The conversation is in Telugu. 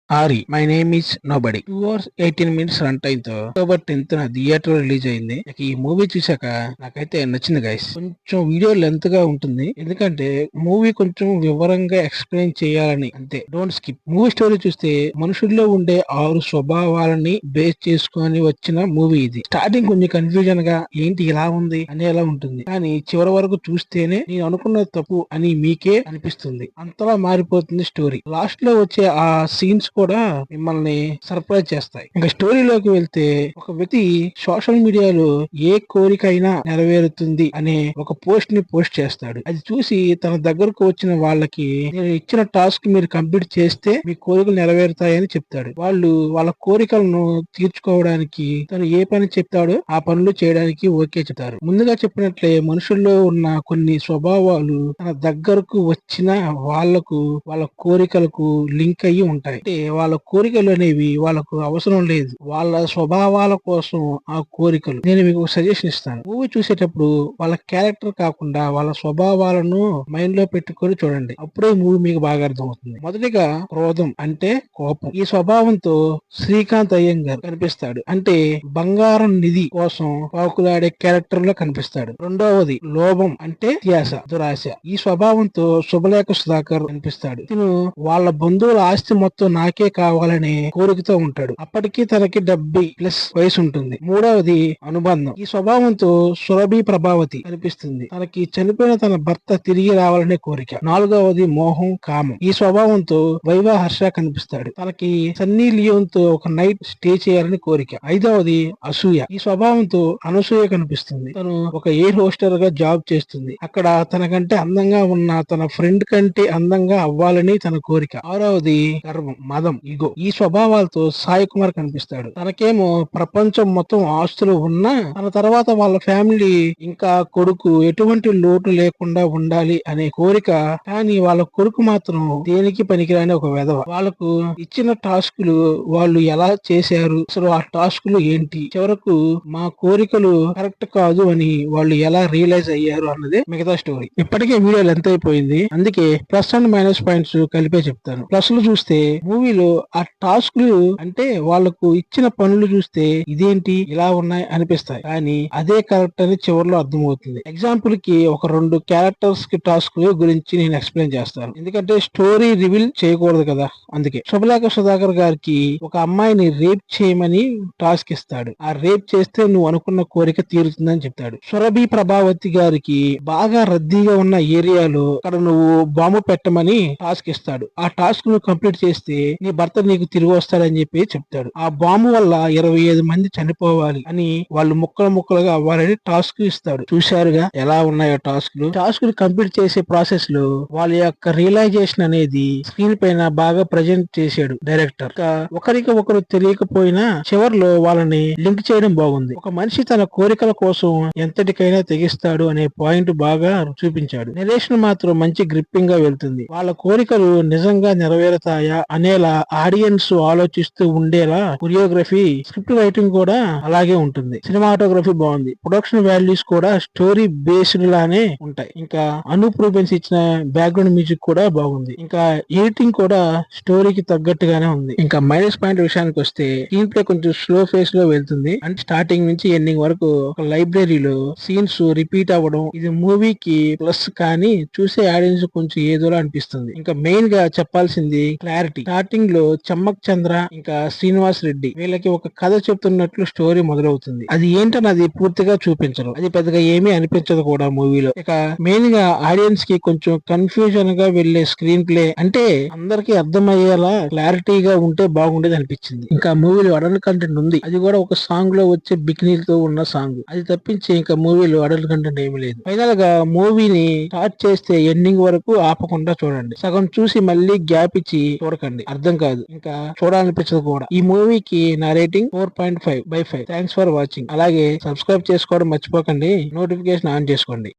Aari my name is nobody 2 hours 18 minutes run time తో అక్టోబర్ 10th థియేటర్ రిలీజ్ అయింది. ఈ మూవీ చూసాక నాకైతే నచ్చింది గైస్. కొంచెం వీడియో లెంత్ గా ఉంటుంది, ఎందుకంటే మూవీ కొంచెం వివరంగా ఎక్స్ప్లెయిన్ చేయాలని అంతే. Don't skip. మూవీ స్టోరీ చూస్తే మనుషుల్లో ఉండే 6 స్వభావాలని బేస్ చేసుకొని వచ్చిన మూవీ ఇది. స్టార్టింగ్ కొంచెం కన్ఫ్యూజన్ గా ఏంటి ఇలా ఉంది అనేలా ఉంటుంది, కానీ చివరి వరకు చూస్తేనే నేను అనుకున్న తప్పు అని మీకే అనిపిస్తుంది. అంతలా మారిపోతుంది స్టోరీ. లాస్ట్ లో వచ్చే ఆ సీన్స్ కూడా మిమ్మల్ని సర్ప్రైజ్ చేస్తాయి. ఇంకా స్టోరీలోకి వెళ్తే, ఒక వ్యక్తి సోషల్ మీడియాలో ఏ కోరిక అయినా నెరవేరుతుంది అనే ఒక పోస్ట్ ని పోస్ట్ చేస్తాడు. అది చూసి తన దగ్గరకు వచ్చిన వాళ్ళకి, నేను ఇచ్చిన టాస్క్ మీరు కంప్లీట్ చేస్తే మీ కోరికలు నెరవేరుతాయని చెప్తాడు. వాళ్ళు వాళ్ళ కోరికలను తీర్చుకోవడానికి తను ఏ పని చెప్తాడో ఆ పనులు చేయడానికి ఓకే చెప్తారు. ముందుగా చెప్పినట్లే మనుషుల్లో ఉన్న కొన్ని స్వభావాలు తన దగ్గరకు వచ్చిన వాళ్లకు వాళ్ళ కోరికలకు లింక్ అయ్యి ఉంటాయి. అంటే వాళ్ళ కోరికలు అనేవి వాళ్ళకు అవసరం లేదు, వాళ్ళ స్వభావాల కోసం ఆ కోరికలు. నేను మీకు సజెషన్ ఇస్తాను. మూవీ చూసేటప్పుడు వాళ్ళ క్యారెక్టర్ కాకుండా వాళ్ళ స్వభావాలను మైండ్ లో పెట్టుకొని చూడండి. అప్పుడే మూవీ మీకు బాగా అర్థమవుతుంది. మొదటిగా క్రోధం అంటే కోపం. ఈ స్వభావంతో శ్రీకాంత్ అయ్యంగార్ కనిపిస్తాడు. అంటే బంగారం నిధి కోసం పాకులాడే క్యారెక్టర్ లో కనిపిస్తాడు. రెండవది లోభం అంటే త్యాస, దురాశ. ఈ స్వభావంతో శుభలేఖ సుధాకర్ కనిపిస్తాడు. తిను వాళ్ళ బంధువుల ఆస్తి మొత్తం నాకే కావాలనే కోరికతో ఉంటాడు. అప్పటికి తనకి 70+ వయసు ఉంటుంది. మూడవది అనుబంధం. ఈ స్వభావంతో సురభి ప్రభావతి కనిపిస్తుంది. తనకి చనిపోయిన తన భర్త తిరిగి రావాలనే కోరిక. నాలుగవది మోహం, కామం. ఈ స్వభావంతో వైవా హర్ష కనిపిస్తాడు. తనకి సన్నీ లియోన్ తో ఒక నైట్ స్టే చేయాలని కోరిక. ఐదవది అసూయ. ఈ స్వభావంతో అనసూయ కనిపిస్తుంది. తను ఒక ఎయిర్ హోస్టర్ గా జాబ్ చేస్తుంది. అక్కడ తనకంటే అందంగా ఉన్న తన ఫ్రెండ్ కంటే అందంగా అవ్వాలని తన కోరిక. ఆరవది గర్వం, మదం, ఇగో. ఈ స్వభావాలతో సాయి కుమార్ కనిపిస్తాడు. తనకేమో ప్రపంచం మొత్తం ఆస్తులు ఉన్నా తన తర్వాత వాళ్ళ ఫ్యామిలీ ఇంకా కొడుకు ఎటువంటి లోటు లేకుండా ఉండాలి అనే కోరిక. కానీ వాళ్ళ కొడుకు మాత్రం దేనికి పనికిరాని ఒక వెధవ. వాళ్ళకు ఇచ్చిన టాస్కులు వాళ్ళు ఎలా చేశారు, అసలు ఆ టాస్కులు ఏంటి, చివరకు మా కోరికలు కరెక్ట్ కాదు అని వాళ్ళు ఎలా రియలైజ్ అయ్యారు అన్నదే మిగతా స్టోరీ. ఇప్పటికే వీడియో లెంత్ అయిపోయింది, అందుకే ప్లస్ అండ్ మైనస్ పాయింట్స్ కలిపే చెప్తాను. ప్లస్ లు చూస్తే మూవీలో ఆ టాస్క్లు అంటే వాళ్ళకు ఇచ్చిన పనులు చూస్తే ఇదేంటి ఇలా ఉన్నాయి అనిపిస్తాయి, కానీ అదే కరెక్ట్ అని చివరిలో అర్థమవుతుంది. ఎగ్జాంపుల్ కి ఒక 2 క్యారెక్టర్స్ కి టాస్క్ గురించి నేను ఎక్స్ప్లెయిన్ చేస్తాను, ఎందుకంటే స్టోరీ రివీల్ చేయకూడదు కదా. అందుకే శుభలేఖ సుధాకర్ గారికి ఒక అమ్మాయిని రేప్ చేయమని టాస్క్ ఇస్తాడు. ఆ రేప్ చేస్తే నువ్వు అనుకున్న కోరిక తీరుతుందని చెప్తాడు. సురభి ప్రభావతి గారికి బాగా రద్దీగా ఉన్న ఏరియాలో అక్కడ నువ్వు బాంబు పెట్టమని టాస్క్ ఇస్తాడు. ఆ టాస్క్ నువ్వు కంప్లీట్ చేస్తే నీ భర్త నీకు తిరిగి వస్తాడని చెప్పి చెప్తాడు. ఆ బాంబు వల్ల 25 మంది చనిపోవాలి అని, వాళ్ళు ముక్కలు ముక్కలుగా అవ్వాలని టాస్క్ ఇస్తాడు. చూశారుగా ఎలా ఉన్నాయో టాస్క్లు. టాస్క్లు కంప్లీట్ చేసే ప్రాసెస్ లో వాళ్ళ యొక్క రియలైజేషన్ అనేది స్క్రీన్ పైన బాగా ప్రజెంట్ చేశాడు డైరెక్టర్. ఒకరికి ఒకరు తెలియకపోయినా చివర్లో వాళ్ళని లింక్ చేయడం బాగుంది. ఒక మనిషి తన కోరికల కోసం ఎంతటికైనా తెగిస్తాడు అనే పాయింట్ బాగా చూపించాడు. నెరేషన్ మాత్రం మంచి గ్రిప్పింగ్ గా వెళ్తుంది. వాళ్ళ కోరికలు నిజంగా నెరవేరుతాయా అనేలా ఆడియన్స్ ఆలోచిస్తూ ఉండేలా కొరియోగ్రఫీ, స్క్రిప్ట్ రైటింగ్ కూడా అలాగే ఉంటుంది. సినిమాటోగ్రఫీ బాగుంది. ప్రొడక్షన్ వాల్యూస్ కూడా స్టోరీ బేస్డ్ లానే ఉంటాయి. ఇంకా అనూప్ రూబెన్స్ ఇచ్చిన బ్యాక్గ్రౌండ్ మ్యూజిక్ కూడా బాగుంది. ఇంకా ఎడిటింగ్ కూడా స్టోరీకి తగ్గట్టుగానే ఉంది. ఇంకా మైనస్ పాయింట్ విషయానికి వస్తే, స్క్రీన్ ప్లే కొంచెం స్లో ఫేస్ లో వెళ్తుంది. అంటే స్టార్టింగ్ నుంచి ఎండింగ్ వరకు ఒక లైబ్రరీలో సీన్స్ రిపీట్ అవ్వడం ఇది మూవీకి ప్లస్, కానీ చూసే ఆడియన్స్ కొంచెం ఏదోలా అనిపిస్తుంది. ఇంకా మెయిన్ గా చెప్పాల్సింది క్లారిటీ. స్టార్టింగ్ లో చమ్మక్ చంద్ర ఇంకా శ్రీనివాస్ రెడ్డి వీళ్ళకి ఒక కథ చెప్తున్నట్లు స్టోరీ మొదలవుతుంది. అది ఏంటన్నది పూర్తిగా చూపించరు, అది పెద్దగా ఏమీ అనిపించదు కూడా మూవీలో. ఇక మెయిన్ గా ఆడియన్స్ కి కొంచెం కన్ఫ్యూజన్ గా వెళ్లే స్క్రీన్ ప్లే, అంటే అందరికి అర్థమయ్యేలా క్లారిటీగా ఉంటే బాగుండేది అనిపించింది. ఇంకా మూవీలో అడల్ట్ కంటెంట్ ఉంది, అది కూడా ఒక సాంగ్ లో వచ్చే బికినీల్ తో ఉన్న సాంగ్. అది తప్పించి ఇంకా మూవీలో అడల్ట్ కంటెంట్ ఏమీ లేదు. ఫైనల్ గా మూవీని స్టార్ట్ చేస్తే ఎండింగ్ వరకు ఆపకుండా చూడండి. సగం చూసి మళ్ళీ గ్యాప్ ఇచ్చి చూడకండి, అర్థం కాదు, ఇంకా చూడాలనిపించదు కూడా. ఈ మూవీకి నా రేటింగ్ 4.5/5. Thanks for watching. అలాగే సబ్స్క్రైబ్ చేసుకోవడం మర్చిపోకండి, నోటిఫికేషన్ ఆన్ చేసుకోండి.